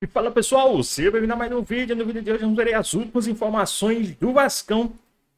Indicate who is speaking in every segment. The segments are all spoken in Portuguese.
Speaker 1: E fala pessoal, seja bem-vindo a mais um vídeo. No vídeo de hoje vamos ver as últimas informações do Vascão,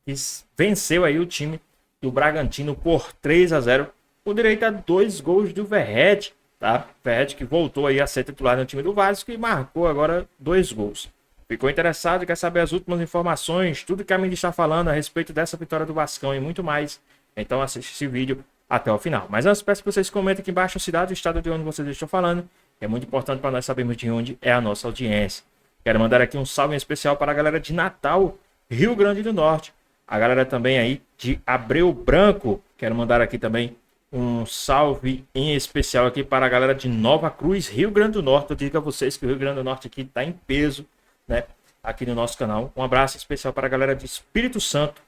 Speaker 1: que venceu aí o time do Bragantino por 3-0, com direito a 2 gols do Verratti, tá? Verratti que voltou aí a ser titular no time do Vasco e marcou agora 2 gols. Ficou interessado e quer saber as últimas informações, tudo que a mídia está falando a respeito dessa vitória do Vascão e muito mais? Então assiste esse vídeo até o final. Mas antes peço que vocês comentem aqui embaixo a cidade e o estado de onde vocês estão falando. É muito importante para nós sabermos de onde é a nossa audiência. Quero mandar aqui um salve em especial para a galera de Natal, Rio Grande do Norte. A galera também aí de Abreu Branco. Quero mandar aqui também um salve em especial aqui para a galera de Nova Cruz, Rio Grande do Norte. Eu digo a vocês que o Rio Grande do Norte aqui está em peso, né? Aqui no nosso canal. Um abraço especial para a galera de Espírito Santo,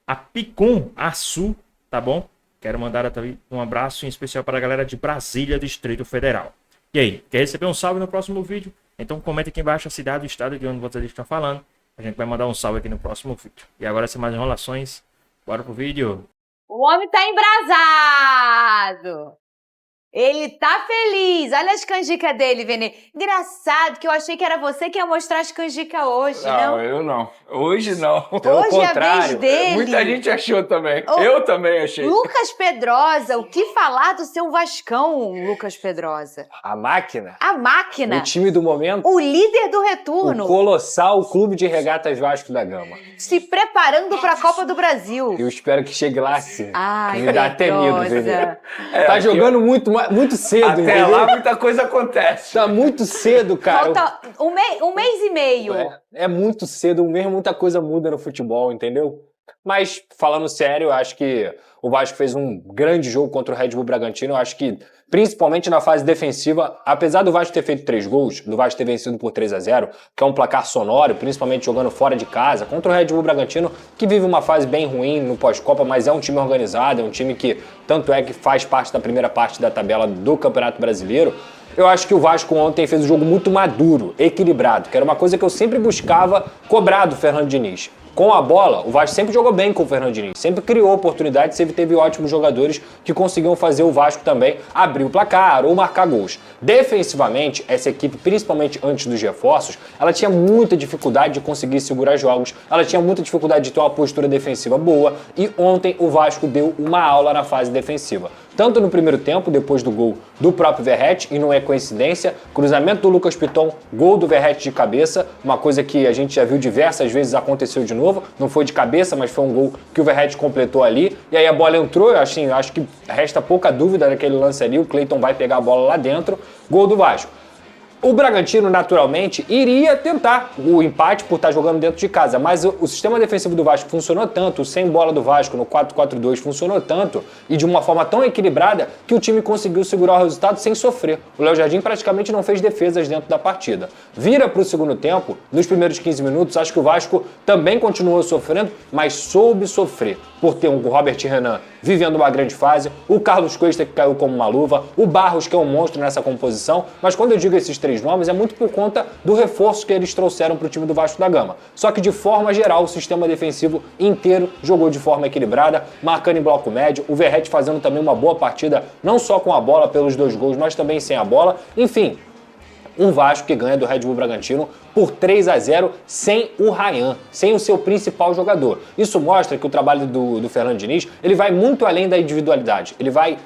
Speaker 1: a Picum, Açu, tá bom? Quero mandar também um abraço em especial para a galera de Brasília, Distrito Federal. E aí, quer receber um salve no próximo vídeo? Então comenta aqui embaixo a cidade e o estado de onde vocês estão falando. A gente vai mandar um salve aqui no próximo vídeo. E agora, sem mais enrolações, bora pro vídeo.
Speaker 2: O homem tá embrasado! Ele tá feliz! Olha as canjicas dele, Vene. Engraçado que eu achei que era você que ia mostrar as canjicas hoje, não?
Speaker 3: Não, eu não. Hoje não.
Speaker 2: Pelo hoje contrário, é a vez dele.
Speaker 3: Muita gente achou também. Eu também achei.
Speaker 2: Lucas Pedrosa, o que falar do seu Vascão, Lucas Pedrosa?
Speaker 4: A máquina.
Speaker 2: A máquina.
Speaker 4: O time do momento.
Speaker 2: O líder do retorno.
Speaker 4: O colossal Clube de Regatas Vasco da Gama.
Speaker 2: Se preparando para a Copa do Brasil.
Speaker 4: Eu espero que chegue lá sim.
Speaker 2: Ai,
Speaker 4: me dá até medo, Vene. Tá
Speaker 3: aqui,
Speaker 4: jogando muito cedo,
Speaker 3: até
Speaker 4: entendeu?
Speaker 3: lá muita coisa acontece.
Speaker 4: Tá muito cedo, cara.
Speaker 2: Falta um mês e meio.
Speaker 4: É muito cedo, mesmo muita coisa muda no futebol, entendeu? Mas, falando sério, eu acho que o Vasco fez um grande jogo contra o Red Bull Bragantino. Eu acho que, principalmente na fase defensiva, apesar do Vasco ter feito 3 gols, do Vasco ter vencido por 3-0, que é um placar sonoro, principalmente jogando fora de casa, contra o Red Bull Bragantino, que vive uma fase bem ruim no pós-Copa, mas é um time organizado, é um time que, tanto é que faz parte da primeira parte da tabela do Campeonato Brasileiro. Eu acho que o Vasco ontem fez um jogo muito maduro, equilibrado, que era uma coisa que eu sempre buscava cobrar do Fernando Diniz. Com a bola, o Vasco sempre jogou bem com o Fernando Diniz, sempre criou oportunidades, sempre teve ótimos jogadores que conseguiam fazer o Vasco também abrir o placar ou marcar gols. Defensivamente, essa equipe, principalmente antes dos reforços, ela tinha muita dificuldade de conseguir segurar jogos, ela tinha muita dificuldade de ter uma postura defensiva boa e ontem o Vasco deu uma aula na fase defensiva. Tanto no primeiro tempo, depois do gol do próprio Verratti, e não é coincidência, cruzamento do Lucas Piton, gol do Verratti de cabeça, uma coisa que a gente já viu diversas vezes, aconteceu de novo, não foi de cabeça, mas foi um gol que o Verratti completou ali, e aí a bola entrou, eu acho que resta pouca dúvida daquele lance ali, o Cleiton vai pegar a bola lá dentro, gol do Vasco. O Bragantino, naturalmente, iria tentar o empate por estar jogando dentro de casa, mas o sistema defensivo do Vasco funcionou tanto, o sem bola do Vasco no 4-4-2 funcionou tanto e de uma forma tão equilibrada que o time conseguiu segurar o resultado sem sofrer. O Léo Jardim praticamente não fez defesas dentro da partida. Vira para o segundo tempo, nos primeiros 15 minutos, acho que o Vasco também continuou sofrendo, mas soube sofrer por ter um Robert Renan vivendo uma grande fase, o Carlos Cuesta que caiu como uma luva, o Barros que é um monstro nessa composição, mas quando eu digo esses 3 nomes é muito por conta do reforço que eles trouxeram para o time do Vasco da Gama. Só que de forma geral o sistema defensivo inteiro jogou de forma equilibrada, marcando em bloco médio, o Verratti fazendo também uma boa partida, não só com a bola pelos 2 gols, mas também sem a bola, enfim. Um Vasco que ganha do Red Bull Bragantino por 3-0 sem o Ryan, sem o seu principal jogador. Isso mostra que o trabalho do Fernando Diniz, ele vai muito além da individualidade, ele vai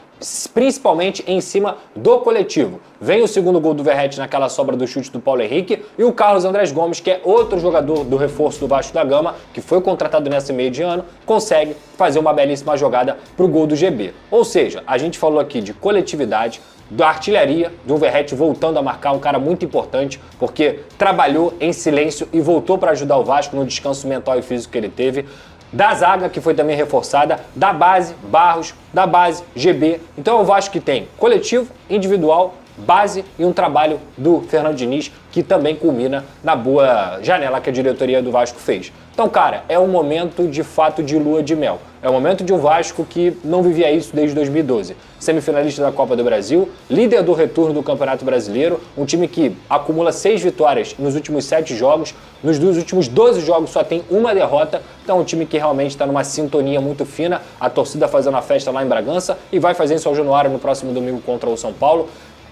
Speaker 4: principalmente em cima do coletivo. Vem o segundo gol do Verratti naquela sobra do chute do Paulo Henrique e o Carlos Andrés Gomes, que é outro jogador do reforço do Vasco da Gama, que foi contratado nesse meio de ano, consegue fazer uma belíssima jogada para o gol do GB. Ou seja, a gente falou aqui de coletividade, da artilharia, do Verratti voltando a marcar, um cara muito importante, porque trabalhou em silêncio e voltou para ajudar o Vasco no descanso mental e físico que ele teve, da zaga, que foi também reforçada, da base, Barros, da base, GB. Então é o Vasco que tem coletivo, individual, base e um trabalho do Fernando Diniz que também culmina na boa janela que a diretoria do Vasco fez. Então, cara, é um momento de fato de lua de mel. É o momento de um Vasco que não vivia isso desde 2012. Semifinalista da Copa do Brasil, líder do retorno do Campeonato Brasileiro, um time que acumula 6 vitórias nos últimos 7 jogos, nos últimos 12 jogos só tem uma derrota, então é um time que realmente está numa sintonia muito fina, a torcida fazendo a festa lá em Bragança e vai fazer em São Januário no próximo domingo contra o São Paulo.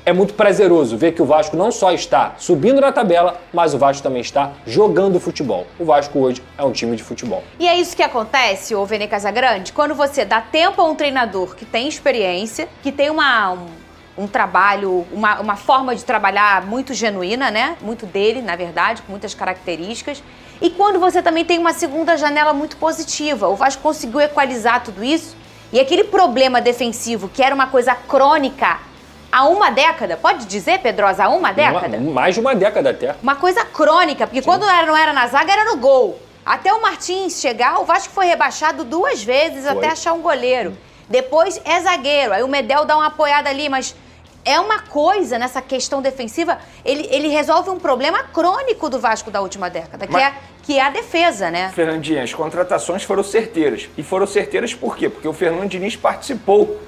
Speaker 4: é muito prazeroso ver que o Vasco não só está subindo na tabela, mas o Vasco também está jogando futebol. O Vasco hoje é um time de futebol.
Speaker 2: E é isso que acontece, ô Vene Casagrande, quando você dá tempo a um treinador que tem experiência, que tem um trabalho, uma forma de trabalhar muito genuína, né? Muito dele, na verdade, com muitas características. E quando você também tem uma segunda janela muito positiva. O Vasco conseguiu equalizar tudo isso. E aquele problema defensivo, que era uma coisa crônica há uma década, pode dizer, Pedrosa, há uma década?
Speaker 4: Mais de uma década até.
Speaker 2: Uma coisa crônica, porque quando não era na zaga, era no gol. Até o Martins chegar, o Vasco foi rebaixado 2 vezes até achar um goleiro. Depois é zagueiro, aí o Medel dá uma apoiada ali, mas é uma coisa nessa questão defensiva, ele resolve um problema crônico do Vasco da última década, que é a defesa, né?
Speaker 3: Fernandinho, as contratações foram certeiras. E foram certeiras por quê? Porque o Fernando Diniz participou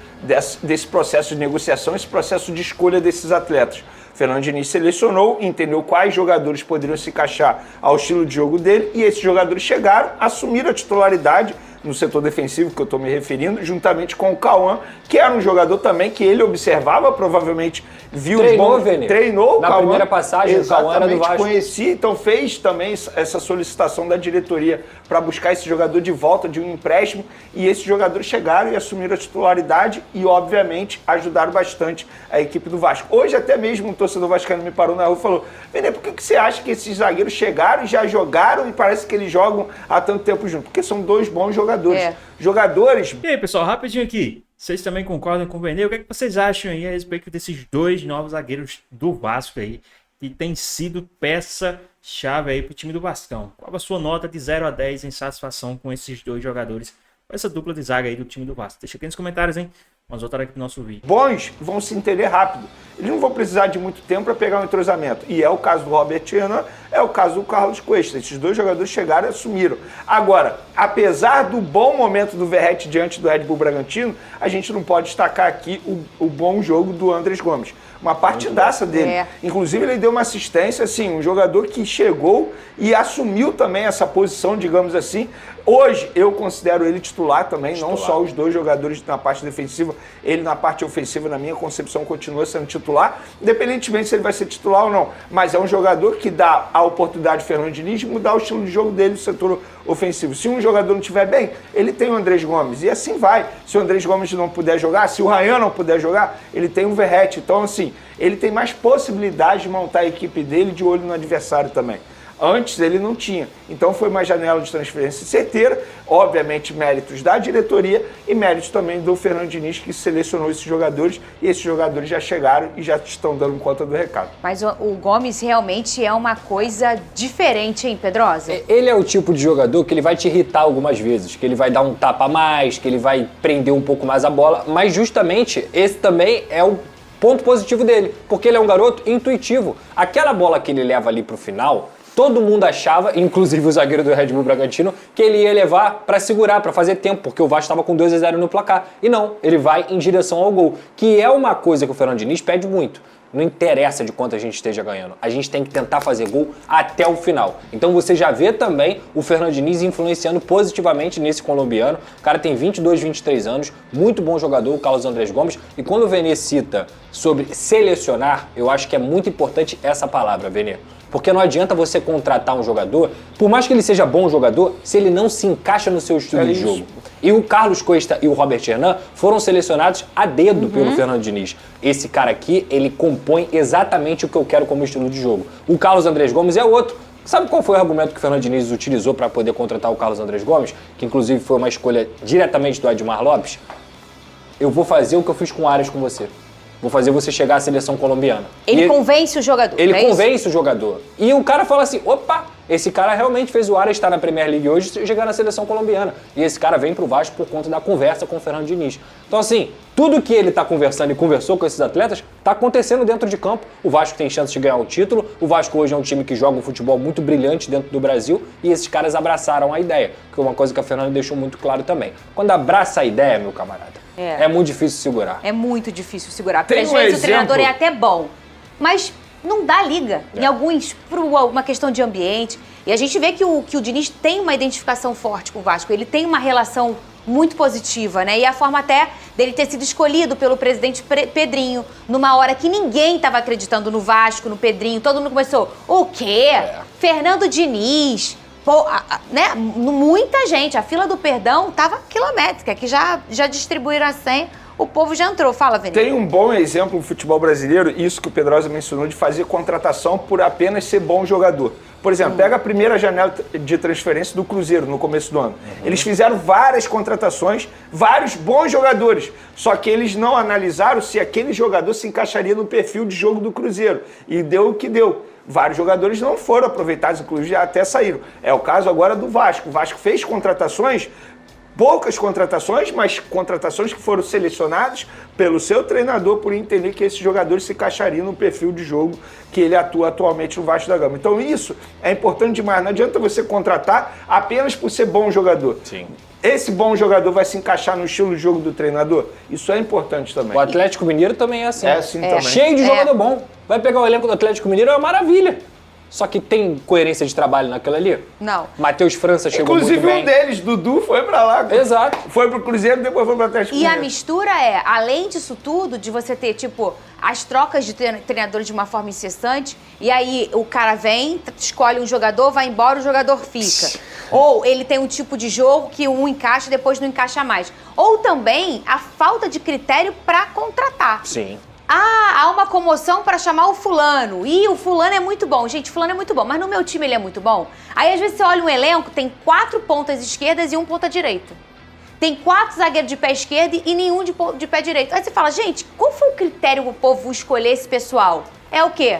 Speaker 3: desse processo de negociação, esse processo de escolha desses atletas. O Fernando Diniz selecionou, entendeu quais jogadores poderiam se encaixar ao estilo de jogo dele, e esses jogadores chegaram, assumiram a titularidade no setor defensivo que eu estou me referindo, juntamente com o Cauã, que era um jogador também que ele observava, provavelmente viu
Speaker 4: treinou,
Speaker 3: os bons... Treinou o
Speaker 4: na
Speaker 3: Cauã.
Speaker 4: Primeira passagem, o Cauã era do Vasco.
Speaker 3: Conhecia, então fez também essa solicitação da diretoria para buscar esse jogador de volta de um empréstimo, e esses jogadores chegaram e assumiram a titularidade e, obviamente, ajudaram bastante a equipe do Vasco. Hoje até mesmo um torcedor vascaíno me parou na rua e falou: Vene, por que você acha que esses zagueiros chegaram e já jogaram e parece que eles jogam há tanto tempo junto? Porque são 2 bons jogadores. Jogadores...
Speaker 1: E aí, pessoal, rapidinho aqui. Vocês também concordam com o Vene? O que é que vocês acham aí a respeito desses 2 novos zagueiros do Vasco aí, que tem sido peça-chave aí pro time do Vascão? Qual a sua nota de 0 a 10 em satisfação com esses 2 jogadores, com essa dupla de zaga aí do time do Vasco? Deixa aqui nos comentários, hein? Vamos voltar aqui pro nosso vídeo.
Speaker 3: Bons vão se entender rápido. Eles não vão precisar de muito tempo para pegar um entrosamento. E é o caso do Robert Renan, é o caso do Carlos Cuesta. Esses 2 jogadores chegaram e assumiram. Agora, apesar do bom momento do Verratti diante do Red Bull Bragantino, a gente não pode destacar aqui o bom jogo do Andrés Gomes. Uma partidaça dele. Inclusive, ele deu uma assistência, assim, um jogador que chegou e assumiu também essa posição, digamos assim. Hoje, eu considero ele titular também, não só os 2 jogadores na parte defensiva, ele na parte ofensiva, na minha concepção, continua sendo titular, independentemente se ele vai ser titular ou não. Mas é um jogador que dá a oportunidade de Fernando Diniz de mudar o estilo de jogo dele no setor ofensivo. Se um jogador não estiver bem, ele tem o Andrés Gomes, e assim vai. Se o Andrés Gomes não puder jogar, se o Ryan não puder jogar, ele tem o Verratti. Então, assim, ele tem mais possibilidade de montar a equipe dele de olho no adversário também. Antes ele não tinha. Então foi uma janela de transferência certeira, obviamente méritos da diretoria e méritos também do Fernando Diniz, que selecionou esses jogadores, e esses jogadores já chegaram e já estão dando conta do recado.
Speaker 2: Mas o Gomes realmente é uma coisa diferente, hein, Pedrosa?
Speaker 4: Ele é o tipo de jogador que ele vai te irritar algumas vezes, que ele vai dar um tapa a mais, que ele vai prender um pouco mais a bola, mas justamente esse também é o ponto positivo dele, porque ele é um garoto intuitivo. Aquela bola que ele leva ali pro final, todo mundo achava, inclusive o zagueiro do Red Bull Bragantino, que ele ia levar para segurar, para fazer tempo, porque o Vasco estava com 2-0 no placar. E não, ele vai em direção ao gol, que é uma coisa que o Fernando Diniz pede muito. Não interessa de quanto a gente esteja ganhando, a gente tem que tentar fazer gol até o final. Então você já vê também o Fernando Diniz influenciando positivamente nesse colombiano. O cara tem 22, 23 anos, muito bom jogador, o Carlos Andrés Gomes. E quando o Vene cita sobre selecionar, eu acho que é muito importante essa palavra, Vene. Porque não adianta você contratar um jogador, por mais que ele seja bom jogador, se ele não se encaixa no seu estilo de jogo. E o Carlos Cuesta e o Robert Renan foram selecionados a dedo pelo Fernando Diniz. Esse cara aqui, ele compõe exatamente o que eu quero como estilo de jogo. O Carlos Andrés Gomes é outro. Sabe qual foi o argumento que o Fernando Diniz utilizou para poder contratar o Carlos Andrés Gomes? Que inclusive foi uma escolha diretamente do Admar Lopes. Eu vou fazer o que eu fiz com o Arias com você. Vou fazer você chegar à seleção colombiana.
Speaker 2: Ele convence o jogador.
Speaker 4: Ele convence o jogador. E o cara fala assim, opa, esse cara realmente fez o Arias estar na Premier League hoje e chegar na seleção colombiana. E esse cara vem pro Vasco por conta da conversa com o Fernando Diniz. Então assim, tudo que ele tá conversando e conversou com esses atletas tá acontecendo dentro de campo. O Vasco tem chance de ganhar o título. O Vasco hoje é um time que joga um futebol muito brilhante dentro do Brasil. E esses caras abraçaram a ideia. Que é uma coisa que a Fernanda deixou muito claro também. Quando abraça a ideia, meu camarada, é muito difícil segurar.
Speaker 2: É muito difícil segurar. Porque às vezes o treinador é até bom, mas não dá liga. Em alguns, por uma questão de ambiente. E a gente vê que o Diniz tem uma identificação forte com o Vasco. Ele tem uma relação muito positiva, né? E a forma até dele ter sido escolhido pelo presidente Pedrinho, numa hora que ninguém estava acreditando no Vasco, no Pedrinho, todo mundo começou, o quê? Fernando Diniz, pô, né? Muita gente, a fila do perdão tava quilométrica, que já distribuíram a senha, o povo já entrou. Fala, Vinícius.
Speaker 3: Tem um bom exemplo no futebol brasileiro, isso que o Pedrosa mencionou, de fazer contratação por apenas ser bom jogador. Por exemplo, pega a primeira janela de transferência do Cruzeiro no começo do ano. Eles fizeram várias contratações, vários bons jogadores, só que eles não analisaram se aquele jogador se encaixaria no perfil de jogo do Cruzeiro. E deu o que deu. Vários jogadores não foram aproveitados, inclusive já até saíram. É o caso agora do Vasco. O Vasco fez contratações, poucas contratações, mas contratações que foram selecionadas pelo seu treinador por entender que esses jogadores se encaixariam no perfil de jogo que ele atua atualmente no Vasco da Gama. Então isso é importante demais. Não adianta você contratar apenas por ser bom jogador.
Speaker 4: Sim.
Speaker 3: Esse bom jogador vai se encaixar no estilo de jogo do treinador? Isso é importante também.
Speaker 4: O Atlético Mineiro também é assim.
Speaker 3: É assim também.
Speaker 4: Cheio de jogador bom. Vai pegar o elenco do Atlético Mineiro, é uma maravilha. Só que tem coerência de trabalho naquilo ali?
Speaker 2: Não.
Speaker 4: Matheus França chegou
Speaker 3: Inclusive
Speaker 4: muito bem.
Speaker 3: um deles, Dudu, foi pra lá.
Speaker 4: Exato.
Speaker 3: Foi pro Cruzeiro, depois foi pro Atlético
Speaker 2: E
Speaker 3: Mineiro.
Speaker 2: a mistura é, além disso tudo, de você ter, tipo, as trocas de treinadores de uma forma incessante, e aí o cara vem, escolhe um jogador, vai embora, o jogador fica. Ou ele tem um tipo de jogo que um encaixa e depois não encaixa mais. Ou também a falta de critério para contratar.
Speaker 4: Sim.
Speaker 2: Ah, há uma comoção para chamar o fulano. E o fulano é muito bom. Gente, fulano é muito bom, mas no meu time ele é muito bom. Aí às vezes você olha um elenco, tem 4 pontas esquerdas e 1 ponta direita. Tem 4 zagueiros de pé esquerdo e nenhum de pé direito. Aí você fala, gente, qual foi o critério pro povo escolher esse pessoal? É o quê?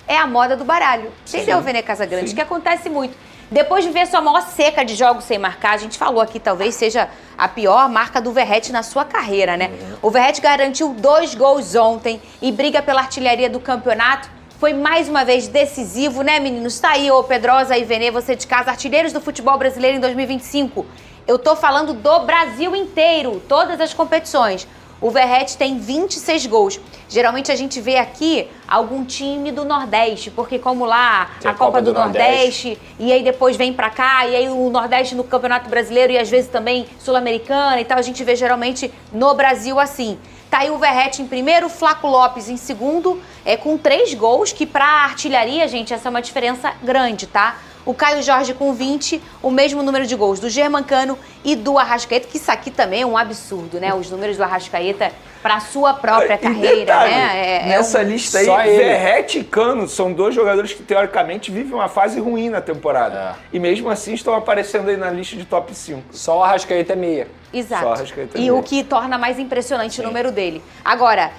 Speaker 2: É a moda do baralho. Entendeu, Vene Casagrande? Que acontece muito. Depois de ver sua maior seca de jogos sem marcar, a gente falou aqui, talvez seja a pior marca do Verratti na sua carreira, né? O Verratti garantiu 2 gols ontem e briga pela artilharia do campeonato. Foi mais uma vez decisivo, né, meninos? Tá aí, ô Pedrosa e Vene, você de casa, artilheiros do futebol brasileiro em 2025. Eu tô falando do Brasil inteiro, todas as competições. O Verratti tem 26 gols. Geralmente a gente vê aqui algum time do Nordeste, porque como lá
Speaker 4: Tem
Speaker 2: a Copa do Nordeste, e aí depois vem pra cá, e aí o Nordeste no Campeonato Brasileiro e às vezes também Sul-Americana e tal, a gente vê geralmente no Brasil assim. Tá aí o Verratti em primeiro, o Flaco Lopes em segundo, com 3 gols, que pra artilharia, gente, essa é uma diferença grande, tá? O Caio Jorge com 20, o mesmo número de gols do Germancano e do Arrascaeta, que isso aqui também é um absurdo, né? Os números do Arrascaeta para a sua própria carreira,
Speaker 3: detalhe,
Speaker 2: né?
Speaker 3: Nessa lista aí,
Speaker 4: só ele.
Speaker 3: Verratti e Cano são 2 jogadores que teoricamente vivem uma fase ruim na temporada. E mesmo assim estão aparecendo aí na lista de top 5.
Speaker 4: Só o Arrascaeta é meia.
Speaker 2: Exato.
Speaker 3: Só o Arrascaeta é
Speaker 2: E
Speaker 3: meia.
Speaker 2: o que torna mais impressionante o número dele. Agora,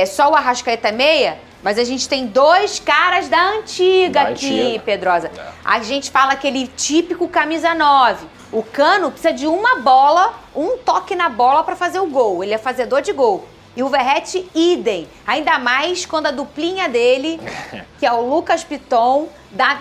Speaker 2: só o Arrascaeta é meia, mas a gente tem 2 caras da antiga
Speaker 4: Da
Speaker 2: aqui,
Speaker 4: antiga.
Speaker 2: Pedrosa. A gente fala aquele típico camisa 9. O Cano precisa de uma bola, um toque na bola para fazer o gol. Ele é fazedor de gol. E o Verratti, idem. Ainda mais quando a duplinha dele, que é o Lucas Piton,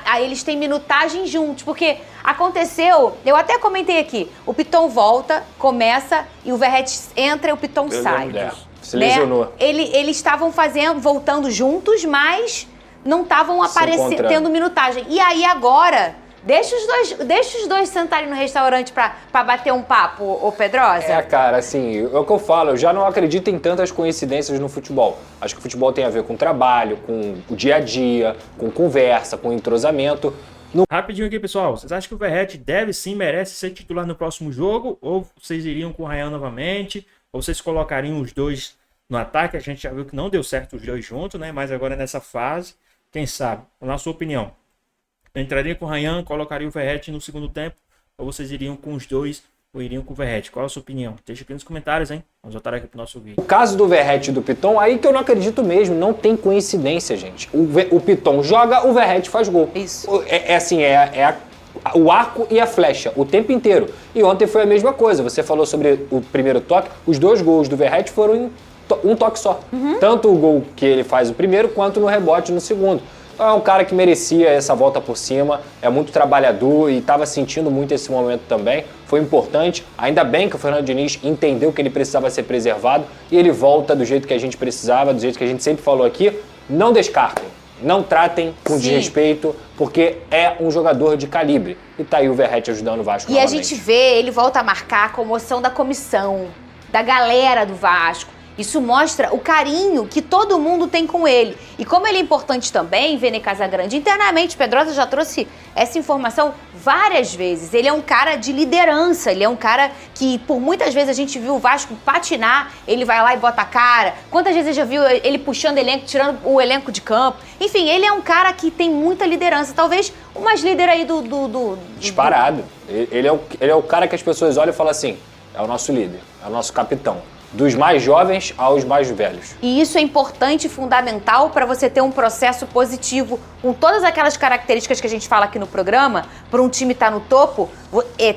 Speaker 2: aí eles têm minutagem juntos. Porque aconteceu, eu até comentei aqui, o Piton volta, começa, e o Verratti entra e o Piton sai.
Speaker 3: lembro
Speaker 4: É.
Speaker 3: disso.
Speaker 4: Se lesionou.
Speaker 2: Né? Eles estavam voltando juntos, mas não estavam
Speaker 4: encontrando.
Speaker 2: tendo minutagem. E aí agora, deixa os dois sentarem no restaurante pra bater um papo, ô Pedrosa.
Speaker 4: Cara, assim, é o que eu falo, eu já não acredito em tantas coincidências no futebol. Acho que o futebol tem a ver com trabalho, com o dia a dia, com conversa, com entrosamento.
Speaker 1: Rapidinho aqui, pessoal. Vocês acham que o Verratti merece ser titular no próximo jogo? Ou vocês iriam com o Ryan novamente? Ou vocês colocariam os dois no ataque? A gente já viu que não deu certo os dois juntos, né? Mas agora nessa fase, quem sabe? Na sua opinião, entraria com o Ryan, colocaria o Verratti no segundo tempo? Ou vocês iriam com os dois ou iriam com o Verratti? Qual é a sua opinião? Deixa aqui nos comentários, hein? Vamos voltar aqui pro nosso vídeo.
Speaker 4: O caso do Verratti e do Piton, aí que eu não acredito mesmo, não tem coincidência, gente. O Piton joga, o Verratti faz gol.
Speaker 2: Isso.
Speaker 4: O arco e a flecha, o tempo inteiro. E ontem foi a mesma coisa. Você falou sobre o primeiro toque, os 2 gols do Verratti foram em um toque só. Tanto o gol que ele faz o primeiro, quanto no rebote no segundo. Então é um cara que merecia essa volta por cima, é muito trabalhador e estava sentindo muito esse momento também. Foi importante, ainda bem que o Fernando Diniz entendeu que ele precisava ser preservado e ele volta do jeito que a gente precisava, do jeito que a gente sempre falou aqui. Não descartem. Não tratem com
Speaker 2: Sim.
Speaker 4: desrespeito, porque é um jogador de calibre. E tá aí o Verratti ajudando o Vasco
Speaker 2: E
Speaker 4: novamente.
Speaker 2: a gente vê, ele volta a marcar a comoção da comissão, da galera do Vasco. Isso mostra o carinho que todo mundo tem com ele. E como ele é importante também, Vene Casagrande, internamente, Pedrosa já trouxe essa informação várias vezes. Ele é um cara de liderança, ele é um cara que, por muitas vezes, a gente viu o Vasco patinar, ele vai lá e bota a cara. Quantas vezes já viu ele puxando elenco, tirando o elenco de campo? Enfim, ele é um cara que tem muita liderança. Talvez o mais líder aí do
Speaker 4: Disparado. Ele é o cara que as pessoas olham e falam assim, é o nosso líder, é o nosso capitão. Dos mais jovens aos mais velhos.
Speaker 2: E isso é importante e fundamental para você ter um processo positivo com todas aquelas características que a gente fala aqui no programa, para um time estar no topo,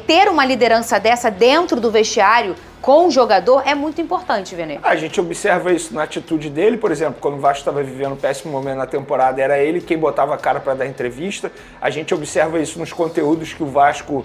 Speaker 2: ter uma liderança dessa dentro do vestiário com o jogador é muito importante, Vene.
Speaker 3: A gente observa isso na atitude dele, por exemplo, quando o Vasco estava vivendo um péssimo momento na temporada, era ele quem botava a cara para dar entrevista. A gente observa isso nos conteúdos que o Vasco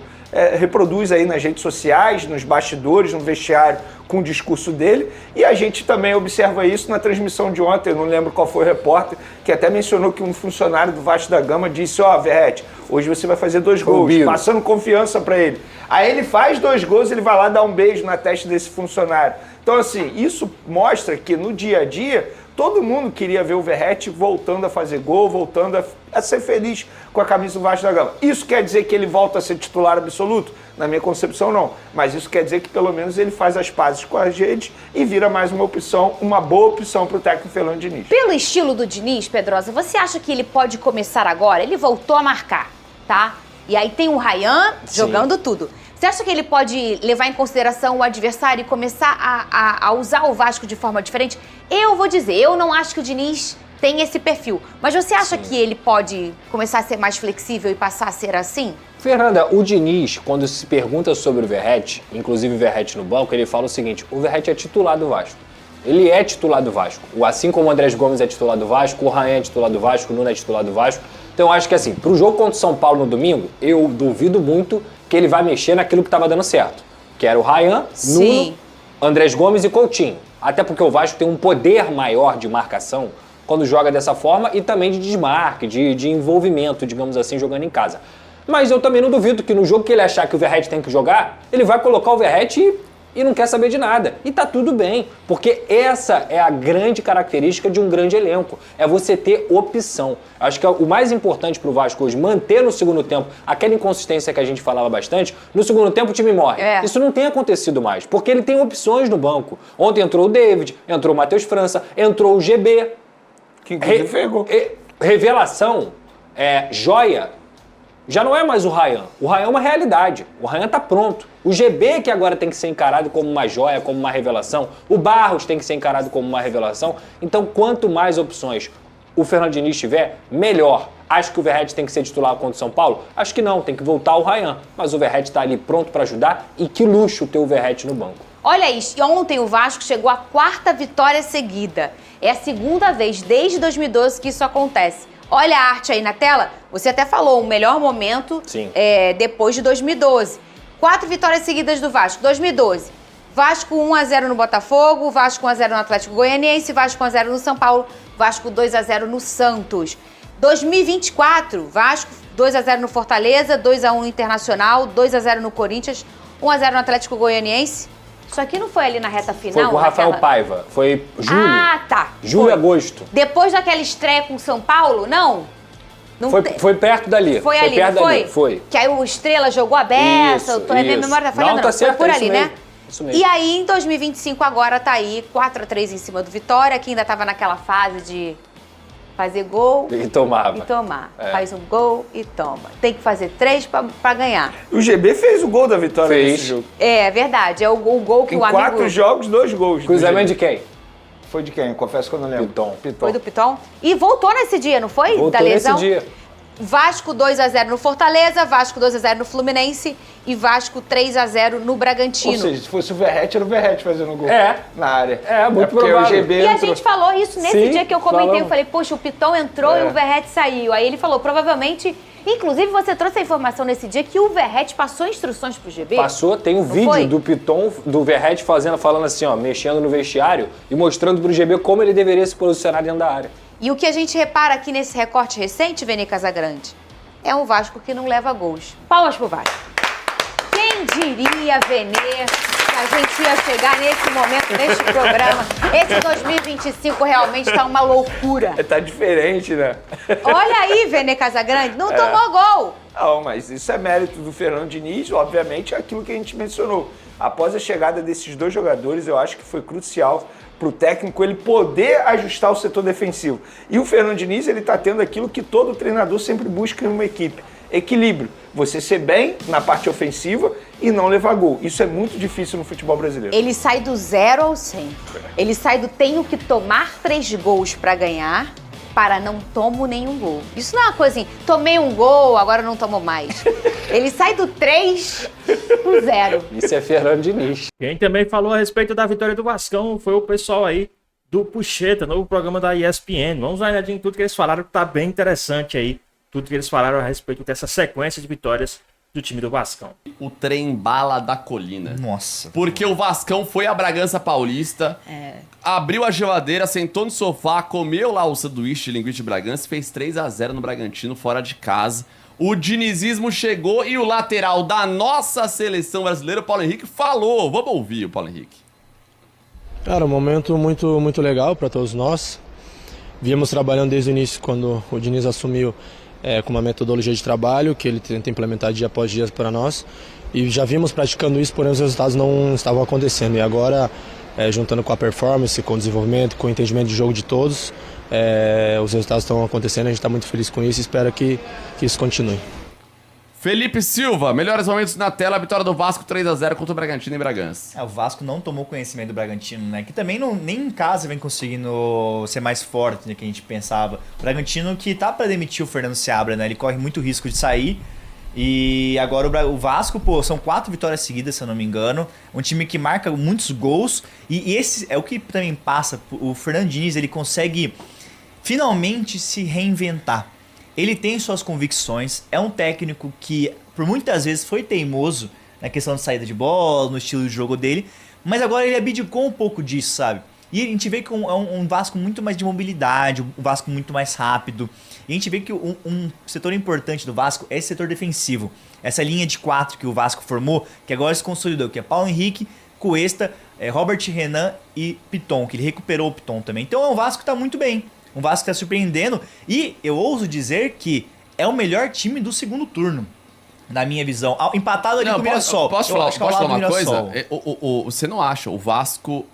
Speaker 3: reproduz aí nas redes sociais, nos bastidores, no vestiário, com o discurso dele. E a gente também observa isso na transmissão de ontem, eu não lembro qual foi o repórter, que até mencionou que um funcionário do Vasco da Gama disse, Verratti, hoje você vai fazer 2 gols, passando confiança para ele. Aí ele faz 2 gols, ele vai lá dar um beijo na testa desse funcionário. Então, assim, isso mostra que no dia a dia, todo mundo queria ver o Verratti voltando a fazer gol, voltando a ser feliz com a camisa do Vasco da Gama. Isso quer dizer que ele volta a ser titular absoluto? Na minha concepção, não. Mas isso quer dizer que pelo menos ele faz as pazes com a gente e vira mais uma opção, uma boa opção para o técnico Fernando Diniz.
Speaker 2: Pelo estilo do Diniz, Pedrosa, você acha que ele pode começar agora? Ele voltou a marcar, tá? E aí tem o Ryan jogando tudo. Você acha que ele pode levar em consideração o adversário e começar a usar o Vasco de forma diferente? Eu vou dizer, eu não acho que o Diniz tem esse perfil. Mas você acha que ele pode começar a ser mais flexível e passar a ser assim?
Speaker 4: Fernanda, o Diniz, quando se pergunta sobre o Verratti, inclusive o Verratti no banco, ele fala o seguinte, o Verratti é titular do Vasco. Ele é titular do Vasco. Assim como o Andrés Gomes é titular do Vasco, o Ryan é titular do Vasco, o Nuno é titular do Vasco. Então eu acho que assim, pro jogo contra o São Paulo no domingo, eu duvido muito que ele vai mexer naquilo que estava dando certo. Que era o Ryan, Nuno, Andrés Gomes e Coutinho. Até porque o Vasco tem um poder maior de marcação quando joga dessa forma e também de desmarque, de envolvimento, digamos assim, jogando em casa. Mas eu também não duvido que no jogo que ele achar que o Verratti tem que jogar, ele vai colocar o Verratti e não quer saber de nada. E tá tudo bem, porque essa é a grande característica de um grande elenco, é você ter opção. Acho que o mais importante pro Vasco hoje, manter no segundo tempo aquela inconsistência que a gente falava bastante, no segundo tempo o time morre. Isso não tem acontecido mais, porque ele tem opções no banco. Ontem entrou o David, entrou o Matheus França, entrou o GB.
Speaker 3: Que inclusive fez gol.
Speaker 4: Revelação, joia, já não é mais o Ryan. O Ryan é uma realidade. O Ryan tá pronto. O GB que agora tem que ser encarado como uma joia, como uma revelação. O Barros tem que ser encarado como uma revelação. Então, quanto mais opções o Fernando Diniz tiver, melhor. Acho que o Verratti tem que ser titular contra o São Paulo? Acho que não, tem que voltar o Ryan. Mas o Verratti tá ali pronto para ajudar e que luxo ter o Verratti no banco.
Speaker 2: Olha isso, ontem o Vasco chegou à 4ª vitória seguida. É a 2ª vez desde 2012 que isso acontece. Olha a arte aí na tela, você até falou, o melhor momento depois de 2012. 4 vitórias seguidas do Vasco. 2012, Vasco 1-0 no Botafogo, Vasco 1-0 no Atlético Goianiense, Vasco 1-0 no São Paulo, Vasco 2-0 no Santos. 2024, Vasco 2-0 no Fortaleza, 2-1 no Internacional, 2-0 no Corinthians, 1-0 no Atlético Goianiense. Isso aqui não foi ali na reta final?
Speaker 4: Foi com o Rafael Paiva, foi julho.
Speaker 2: Ah, tá.
Speaker 4: Julho e agosto.
Speaker 2: Depois daquela estreia com o São Paulo, não?
Speaker 4: Foi perto dali.
Speaker 2: Foi ali,
Speaker 4: perto
Speaker 2: não foi?
Speaker 4: dali. Foi.
Speaker 2: Que aí o Estrela jogou a beça, minha memória tá falhando, não. Foi por ali, né?
Speaker 4: Isso mesmo.
Speaker 2: E aí, em 2025, agora tá aí, 4-3 em cima do Vitória, que ainda tava naquela fase de fazer gol
Speaker 4: e tomava.
Speaker 2: E tomar. Faz um gol e toma. Tem que fazer 3 pra ganhar.
Speaker 3: O GB fez o gol da vitória nesse jogo.
Speaker 2: É verdade. É o gol que
Speaker 3: em
Speaker 2: o amigo...
Speaker 3: Em 4 jogos, 2 gols.
Speaker 4: Cruzamento de quem?
Speaker 3: Foi de quem? Confesso que eu não lembro.
Speaker 4: Piton.
Speaker 2: Foi do Piton? E voltou nesse dia, não foi?
Speaker 4: Voltou
Speaker 2: da lesão?
Speaker 4: nesse dia.
Speaker 2: Vasco 2-0 no Fortaleza, Vasco 2-0 no Fluminense e Vasco 3-0 no Bragantino.
Speaker 3: Ou seja, se fosse o Verratti, era o Verratti fazendo gol na área.
Speaker 4: Muito provável.
Speaker 3: O GB
Speaker 2: e a gente falou isso nesse dia que eu comentei. Eu falei, poxa, o Piton entrou e o Verratti saiu. Aí ele falou, provavelmente... Inclusive, você trouxe a informação nesse dia que o Verratti passou instruções pro GB?
Speaker 4: Passou, tem um vídeo do Piton, do Verratti falando assim, ó, mexendo no vestiário e mostrando pro GB como ele deveria se posicionar dentro da área.
Speaker 2: E o que a gente repara aqui nesse recorte recente, Vene Casagrande, é um Vasco que não leva gols. Palmas pro Vasco. Quem diria, Vene, que a gente ia chegar nesse momento, neste programa? Esse 2025 realmente tá uma loucura.
Speaker 3: Tá diferente, né?
Speaker 2: Olha aí, Vene Casagrande, não tomou gol.
Speaker 3: Não, mas isso é mérito do Fernando Diniz, obviamente, é aquilo que a gente mencionou. Após a chegada desses dois jogadores, eu acho que foi crucial para o técnico ele poder ajustar o setor defensivo. E o Fernando Diniz, ele está tendo aquilo que todo treinador sempre busca em uma equipe: equilíbrio. Você ser bem na parte ofensiva e não levar gol. Isso é muito difícil no futebol brasileiro.
Speaker 2: Ele sai do 0 ao 100. Ele sai do tenho que tomar 3 gols para ganhar, para não tomo nenhum gol. Isso não é uma coisa assim, tomei um gol, agora não tomo mais. Ele sai do 3 pro 0.
Speaker 4: Isso é Fernando Diniz.
Speaker 1: Quem também falou a respeito da vitória do Vascão foi o pessoal aí do Puxeta, novo programa da ESPN. Vamos dar uma olhadinha em tudo que eles falaram, que tá bem interessante aí. Tudo que eles falaram a respeito dessa sequência de vitórias do time do Vascão.
Speaker 5: O trem bala da colina.
Speaker 6: Nossa.
Speaker 5: Porque o Vascão foi a Bragança Paulista, abriu a geladeira, sentou no sofá, comeu lá o sanduíche de linguiça de Bragança e fez 3-0 no Bragantino fora de casa. O dinizismo chegou e o lateral da nossa seleção brasileira, o Paulo Henrique, falou. Vamos ouvir o Paulo Henrique.
Speaker 7: Cara, um momento muito legal para todos nós. Viemos trabalhando desde o início, quando o Diniz assumiu, com uma metodologia de trabalho que ele tenta implementar dia após dia para nós. E já vimos praticando isso, porém os resultados não estavam acontecendo. E agora, juntando com a performance, com o desenvolvimento, com o entendimento de jogo de todos, os resultados estão acontecendo. A gente está muito feliz com isso e espera que isso continue.
Speaker 5: Felipe Silva, melhores momentos na tela, a vitória do Vasco 3-0 contra o Bragantino em Bragança.
Speaker 6: O Vasco não tomou conhecimento do Bragantino, né? Que também nem em casa vem conseguindo ser mais forte do que a gente pensava. O Bragantino que tá pra demitir o Fernando Seabra, né? Ele corre muito risco de sair. E agora o Vasco, são 4 vitórias seguidas, se eu não me engano. Um time que marca muitos gols. E esse é o que também passa. O Fernando Diniz, ele consegue finalmente se reinventar. Ele tem suas convicções, é um técnico que por muitas vezes foi teimoso na questão de saída de bola, no estilo de jogo dele, mas agora ele abdicou um pouco disso, sabe? E a gente vê que é um Vasco muito mais de mobilidade, um Vasco muito mais rápido. E a gente vê que um setor importante do Vasco é esse setor defensivo. Essa linha de 4 que o Vasco formou, que agora se consolidou, que é Paulo Henrique, Cuesta, Robert Renan e Piton, que ele recuperou o Piton também. Então é um Vasco que tá muito bem. Um Vasco que está surpreendendo e eu ouso dizer que é o melhor time do segundo turno, na minha visão. Empatado ali com o Mirassol.
Speaker 5: Posso falar uma coisa? Você não acha o Vasco,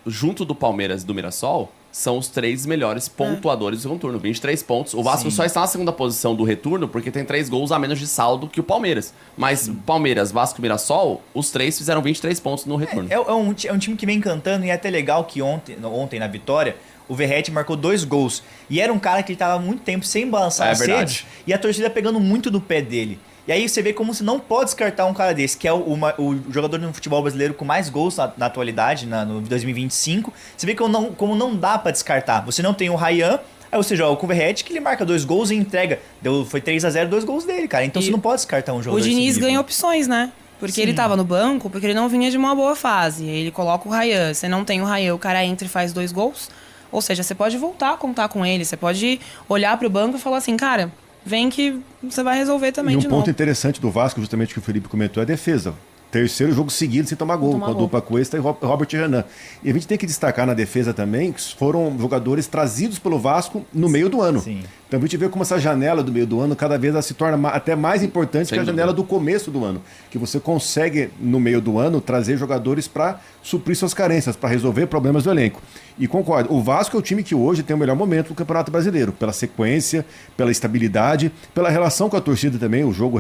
Speaker 5: junto do Palmeiras e do Mirassol, são os 3 melhores pontuadores do segundo turno. 23 pontos. O Vasco só está na segunda posição do retorno porque tem 3 gols a menos de saldo que o Palmeiras. Mas Palmeiras, Vasco e Mirassol, os 3 fizeram 23 pontos no retorno.
Speaker 6: É um time que vem encantando e é até legal que ontem na vitória, o Verratti marcou 2 gols. E era um cara que estava há muito tempo sem balançar as redes. E a torcida pegando muito do pé dele. E aí você vê como você não pode descartar um cara desse, que é o jogador no futebol brasileiro com mais gols na atualidade, no 2025. Você vê como não dá pra descartar. Você não tem o Ryan, aí você joga com o Verratti, que ele marca 2 gols e entrega. Foi 3-0, 2 gols dele, cara. Então você não pode descartar um jogador.
Speaker 8: O Diniz ganha opções, né? Porque ele tava no banco, porque ele não vinha de uma boa fase. Aí ele coloca o Ryan. Você não tem o Ryan, o cara entra e faz 2 gols. Ou seja, você pode voltar a contar com ele. Você pode olhar pro banco e falar assim, cara, vem que você vai resolver também de novo.
Speaker 9: E um ponto interessante do Vasco, justamente que o Felipe comentou, é a defesa. Terceiro jogo seguido sem tomar gol, com a dupla Cuesta e Robert Renan. E a gente tem que destacar na defesa também que foram jogadores trazidos pelo Vasco no meio do ano.
Speaker 6: Sim.
Speaker 9: Então a gente vê como essa janela do meio do ano cada vez ela se torna até mais importante que a janela do começo do ano. Que você consegue, no meio do ano, trazer jogadores para suprir suas carências, para resolver problemas do elenco. E concordo, o Vasco é o time que hoje tem o melhor momento do Campeonato Brasileiro, pela sequência, pela estabilidade, pela relação com a torcida também. O jogo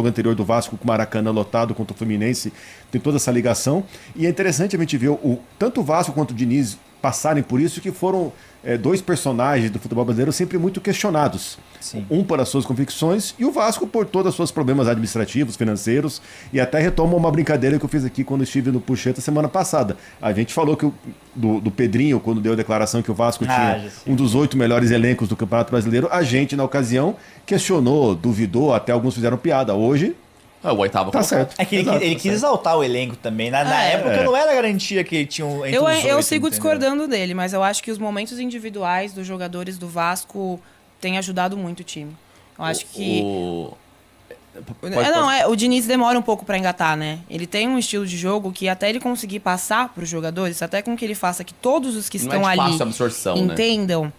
Speaker 9: anterior do Vasco com o Maracanã lotado contra o Fluminense tem toda essa ligação. E é interessante a gente ver tanto o Vasco quanto o Diniz passarem por isso, que foram 2 personagens do futebol brasileiro sempre muito questionados.
Speaker 6: Sim.
Speaker 9: Um por as suas convicções e o Vasco por todos os seus problemas administrativos, financeiros. E até retomo uma brincadeira que eu fiz aqui quando estive no Puxeta semana passada. A gente falou que do Pedrinho, quando deu a declaração que o Vasco tinha um dos 8 melhores elencos do Campeonato Brasileiro, a gente, na ocasião, questionou, duvidou, até alguns fizeram piada. Hoje,
Speaker 5: É o oitavo
Speaker 9: Tá
Speaker 5: colocado.
Speaker 9: certo.
Speaker 6: É que ele quis exaltar o elenco também. Na época não era garantia que ele tinha um. entre os
Speaker 8: Eu
Speaker 6: 8,
Speaker 8: sigo
Speaker 6: entendeu?
Speaker 8: discordando dele, mas eu acho que os momentos individuais dos jogadores do Vasco têm ajudado muito o time. Eu acho que... o Diniz demora um pouco pra engatar, né? Ele tem um estilo de jogo que até ele conseguir passar pros jogadores, até com que ele faça que todos os que
Speaker 5: Não
Speaker 8: estão
Speaker 5: é de
Speaker 8: ali
Speaker 5: fácil absorção, né?
Speaker 8: entendam,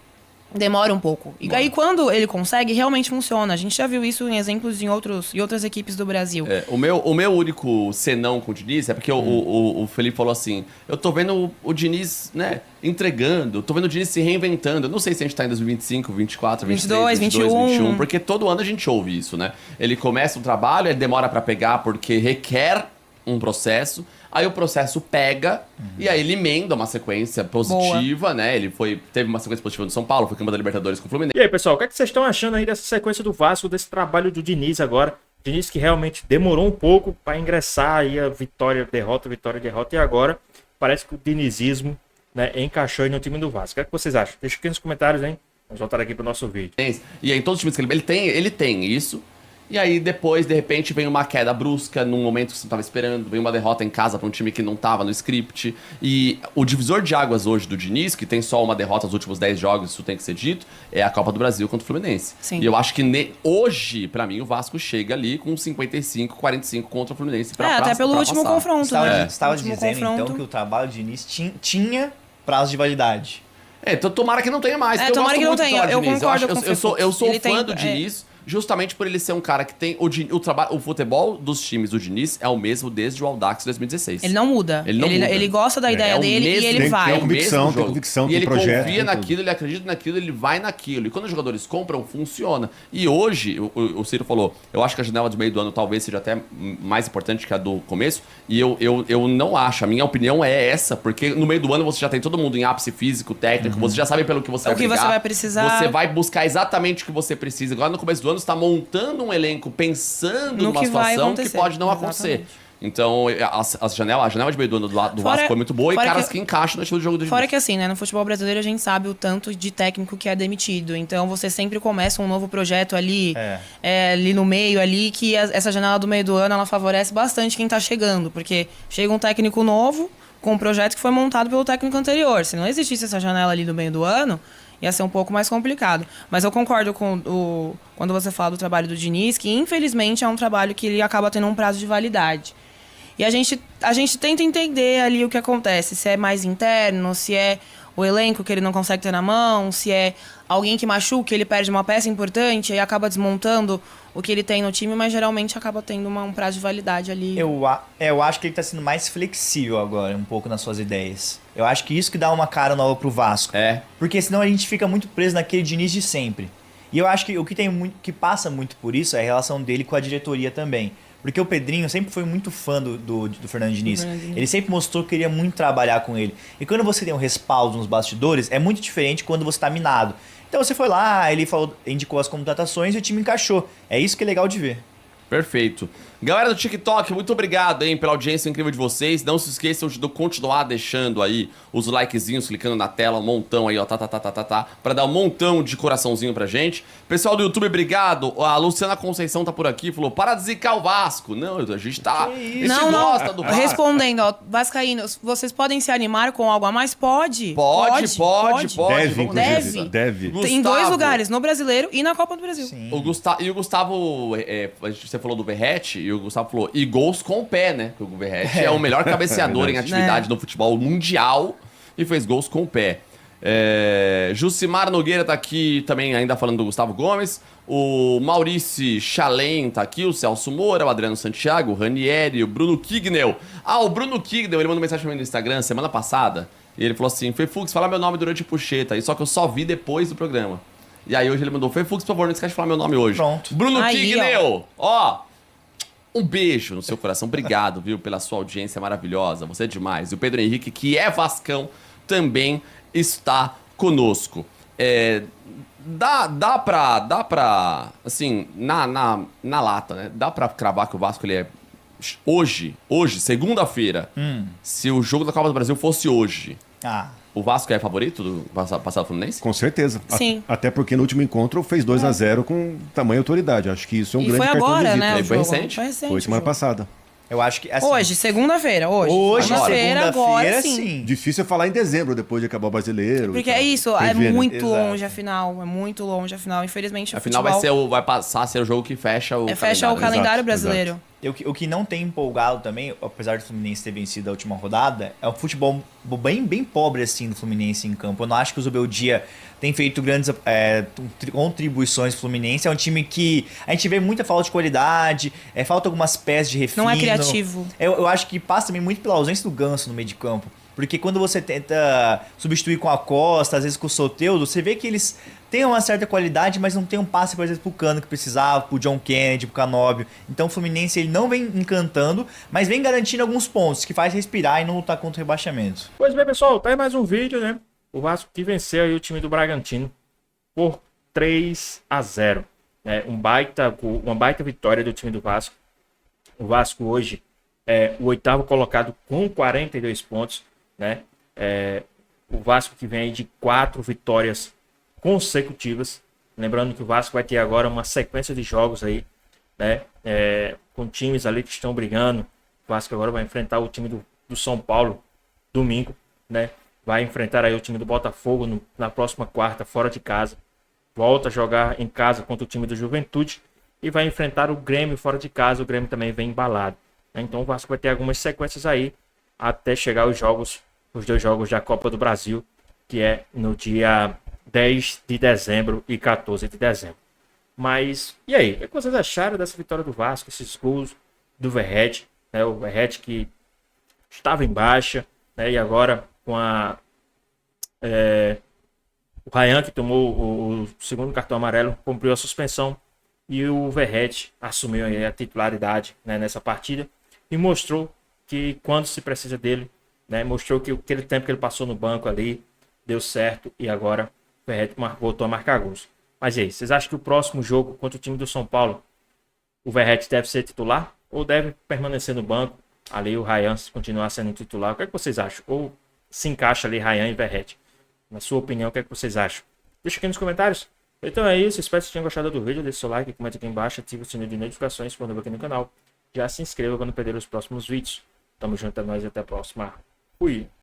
Speaker 8: demora um pouco. E aí quando ele consegue, realmente funciona. A gente já viu isso em exemplos em outras equipes do Brasil.
Speaker 5: O meu único senão com o Diniz é porque o Felipe falou assim, eu tô vendo o Diniz, né, entregando, tô vendo o Diniz se reinventando. Eu não sei se a gente tá em 2025, 24, 23, 21, porque todo ano a gente ouve isso, né? Ele começa um trabalho, ele demora pra pegar porque requer um processo, aí o processo pega e aí ele emenda uma sequência positiva, né? Ele teve uma sequência positiva no São Paulo, foi campeão da Libertadores com o Fluminense.
Speaker 1: E aí, pessoal, o que vocês estão achando aí dessa sequência do Vasco, desse trabalho do Diniz agora? Diniz que realmente demorou um pouco para ingressar aí a vitória, derrota, e agora parece que o dinizismo, né, encaixou aí no time do Vasco. O que vocês acham? Deixa aqui nos comentários, hein? Vamos voltar aqui pro nosso vídeo.
Speaker 5: E aí, em todos os times que ele tem isso. E aí, depois, de repente, vem uma queda brusca num momento que você não estava esperando. Vem uma derrota em casa para um time que não estava no script. E o divisor de águas hoje do Diniz, que tem só uma derrota nos últimos 10 jogos, isso tem que ser dito, é a Copa do Brasil contra o Fluminense.
Speaker 8: Sim.
Speaker 5: E eu acho que hoje, para mim, o Vasco chega ali com 55, 45 contra o Fluminense.
Speaker 8: Até pelo último
Speaker 5: passar.
Speaker 8: confronto, né?
Speaker 6: Você estava
Speaker 8: Último
Speaker 6: dizendo, então,
Speaker 8: confronto.
Speaker 6: que o trabalho de Diniz tinha prazo de validade.
Speaker 5: Então tomara que não tenha mais. porque
Speaker 8: tomara
Speaker 5: eu
Speaker 8: que
Speaker 5: gosto
Speaker 8: não
Speaker 5: muito do
Speaker 8: tenha.
Speaker 5: trabalho do
Speaker 8: Eu
Speaker 5: Diniz.
Speaker 8: concordo com o
Speaker 5: Eu sou
Speaker 8: Ele
Speaker 5: fã
Speaker 8: tem-
Speaker 5: do Diniz, justamente por ele ser um cara que tem o trabalho. O futebol dos times do Diniz é o mesmo desde o Audax 2016.
Speaker 8: Ele não muda.
Speaker 5: Ele não muda.
Speaker 8: Ele gosta da ideia
Speaker 5: o
Speaker 8: dele
Speaker 5: mesmo-
Speaker 8: e ele
Speaker 9: Tem-
Speaker 8: vai.
Speaker 9: tem
Speaker 5: É o
Speaker 9: convicção,
Speaker 5: mesmo
Speaker 9: tem
Speaker 5: jogo.
Speaker 9: convicção,
Speaker 5: e
Speaker 9: tem
Speaker 5: ele
Speaker 9: projeto,
Speaker 5: confia
Speaker 9: tem tudo.
Speaker 5: naquilo, ele acredita naquilo, ele vai naquilo. E quando os jogadores compram, funciona. E hoje, o Ciro falou, eu acho que a janela do meio do ano talvez seja até mais importante que a do começo. E eu não acho. A minha opinião é essa, porque no meio do ano você já tem todo mundo em ápice físico, técnico, você já sabe pelo que você
Speaker 8: O
Speaker 5: vai
Speaker 8: que você
Speaker 5: brigar.
Speaker 8: vai precisar.
Speaker 5: Você vai buscar exatamente o que você precisa. Agora no começo do ano você está montando um elenco pensando
Speaker 8: No
Speaker 5: numa
Speaker 8: que vai
Speaker 5: situação que
Speaker 8: acontecer.
Speaker 5: pode não acontecer.
Speaker 8: Exatamente.
Speaker 5: Então, a janela de meio do ano do Vasco foi muito boa e
Speaker 8: fora
Speaker 5: caras
Speaker 8: que-
Speaker 5: que encaixam no estilo de jogo do Diniz.
Speaker 8: Fora que assim, né, no futebol brasileiro a gente sabe o tanto de técnico que é demitido. Então você sempre começa um novo projeto ali, ali no meio, ali, que essa janela do meio do ano ela favorece bastante quem tá chegando. Porque chega um técnico novo com um projeto que foi montado pelo técnico anterior. Se não existisse essa janela ali do meio do ano, ia ser um pouco mais complicado. Mas eu concordo com quando você fala do trabalho do Diniz, que infelizmente é um trabalho que ele acaba tendo um prazo de validade. E a gente tenta entender ali o que acontece, se é mais interno, se é o elenco que ele não consegue ter na mão, se é alguém que machuca, ele perde uma peça importante e acaba desmontando o que ele tem no time, mas geralmente acaba tendo um prazo de validade ali.
Speaker 6: Eu acho que ele tá sendo mais flexível agora, um pouco nas suas ideias. Eu acho que isso que dá uma cara nova pro Vasco. Porque senão a gente fica muito preso naquele Diniz de sempre. E eu acho que o que tem muito, que passa muito por isso é a relação dele com a diretoria também. Porque o Pedrinho sempre foi muito fã do Fernando Diniz. Ele sempre mostrou que queria muito trabalhar com ele. E quando você tem um respaldo nos bastidores, é muito diferente quando você tá minado. Então você foi lá, ele indicou as contratações e o time encaixou. É isso que é legal de ver.
Speaker 5: Perfeito. Galera do TikTok, muito obrigado, hein, pela audiência incrível de vocês. Não se esqueçam de continuar deixando aí os likezinhos, clicando na tela, um montão aí, ó, pra dar um montão de coraçãozinho pra gente. Pessoal do YouTube, obrigado. A Luciana Conceição tá por aqui, falou, para de zicar o Vasco. Não, a gente tá... A gente gosta do Vasco.
Speaker 8: Respondendo, ó, vascaínos, vocês podem se animar com algo a mais? Pode.
Speaker 5: Pode.
Speaker 9: Deve,
Speaker 5: Vamos
Speaker 9: inclusive. Deve.
Speaker 8: Tem dois lugares, no Brasileiro e na Copa do Brasil.
Speaker 6: Sim.
Speaker 5: O Gustavo, você falou do Verratti, e o Gustavo falou, e gols com o pé, né? Porque o Verratti é o melhor cabeceador em atividade no futebol mundial e fez gols com o pé. Jucimar Nogueira tá aqui também, ainda falando do Gustavo Gomes. O Maurício Chalem tá aqui, o Celso Moura, o Adriano Santiago, o Ranieri, o Bruno Kignel. O Bruno Kignel, ele mandou mensagem pra mim no Instagram semana passada, e ele falou assim, Fefux, fala meu nome durante puxeta, só que eu só vi depois do programa. E aí hoje ele mandou, Fefux, por favor, não esquece de falar meu nome hoje.
Speaker 6: Pronto.
Speaker 5: Bruno
Speaker 8: Aí,
Speaker 5: Kignel, um beijo no seu coração. Obrigado, viu, pela sua audiência maravilhosa. Você é demais. E o Pedro Henrique, que é vascão, também está conosco. Dá pra, assim, na lata, né? Dá pra cravar que o Vasco, ele é... Hoje, segunda-feira, se o jogo da Copa do Brasil fosse hoje, O Vasco é favorito do passado Fluminense?
Speaker 9: Com certeza.
Speaker 8: Sim.
Speaker 9: Até porque no último encontro fez 2-0 com tamanha autoridade. Acho que isso é um
Speaker 8: E
Speaker 9: grande
Speaker 8: foi
Speaker 9: cartão
Speaker 8: agora,
Speaker 9: de
Speaker 8: né?
Speaker 9: visita.
Speaker 8: o
Speaker 5: Foi
Speaker 8: jogo.
Speaker 5: recente?
Speaker 8: Foi recente.
Speaker 9: Foi
Speaker 8: o
Speaker 9: semana
Speaker 8: jogo.
Speaker 9: passada.
Speaker 6: Eu acho que. Assim,
Speaker 8: Hoje, segunda-feira.
Speaker 6: Hoje,
Speaker 8: segunda-feira, agora sim.
Speaker 6: sim.
Speaker 9: Difícil é falar em dezembro, depois de acabar o brasileiro.
Speaker 8: Porque
Speaker 9: e tal.
Speaker 8: é isso,
Speaker 9: Tem
Speaker 8: é
Speaker 9: que ver, né?
Speaker 8: muito
Speaker 6: Exato.
Speaker 8: longe a final. É muito longe a final. Infelizmente, o
Speaker 5: Afinal,
Speaker 8: futebol
Speaker 5: vai passar a ser o jogo que fecha o
Speaker 8: fecha o calendário
Speaker 9: Exato,
Speaker 8: brasileiro.
Speaker 6: O que não tem empolgado também, apesar do Fluminense ter vencido a última rodada, é um futebol bem pobre assim do Fluminense em campo. Eu não acho que o Zubeldia tem feito grandes contribuições pro Fluminense. É um time que a gente vê muita falta de qualidade, falta algumas peças de refino.
Speaker 8: Não é criativo.
Speaker 6: Eu acho que passa também muito pela ausência do Ganso no meio de campo. Porque quando você tenta substituir com a Costa, às vezes com o Soteldo, você vê que eles têm uma certa qualidade, mas não tem um passe, por exemplo, pro Cano que precisava, pro John Kennedy, pro Canóbio. Então o Fluminense ele não vem encantando, mas vem garantindo alguns pontos, que faz respirar e não lutar contra o rebaixamento.
Speaker 1: Pois bem, pessoal, tá aí mais um vídeo, né? O Vasco que venceu aí o time do Bragantino por 3-0. Uma baita vitória do time do Vasco. O Vasco hoje é o 8º colocado com 42 pontos, né? O Vasco que vem aí de 4 vitórias consecutivas. Lembrando que o Vasco vai ter agora uma sequência de jogos aí, né? Com times ali que estão brigando. O Vasco agora vai enfrentar o time do São Paulo domingo, né? Vai enfrentar aí o time do Botafogo na próxima quarta, fora de casa. Volta a jogar em casa contra o time do Juventude e vai enfrentar o Grêmio fora de casa. O Grêmio também vem embalado, né? Então o Vasco vai ter algumas sequências aí até chegar os 2 jogos da Copa do Brasil, que é no dia 10 de dezembro e 14 de dezembro. Mas, e aí? O que vocês acharam dessa vitória do Vasco, esses gols do Verratti, né? O Verratti que estava em baixa, né? E agora com o Ryan, que tomou o segundo cartão amarelo, cumpriu a suspensão, e o Verratti assumiu aí a titularidade, né, nessa partida e mostrou que quando se precisa dele, né, mostrou que aquele tempo que ele passou no banco ali deu certo, e agora o Verratti voltou a marcar gols. Mas e aí, vocês acham que o próximo jogo contra o time do São Paulo, o Verratti deve ser titular ou deve permanecer no banco, ali o Ryan continuar sendo titular? O que é que vocês acham? Ou se encaixa ali Ryan e Verratti? Na sua opinião, o que é que vocês acham? Deixa aqui nos comentários. Então é isso, espero que vocês tenham gostado do vídeo. Deixe seu like, comente aqui embaixo, ative o sininho de notificações quando aqui no canal. Já se inscreva para não perder os próximos vídeos. Tamo junto, é nóis e até a próxima. Fui!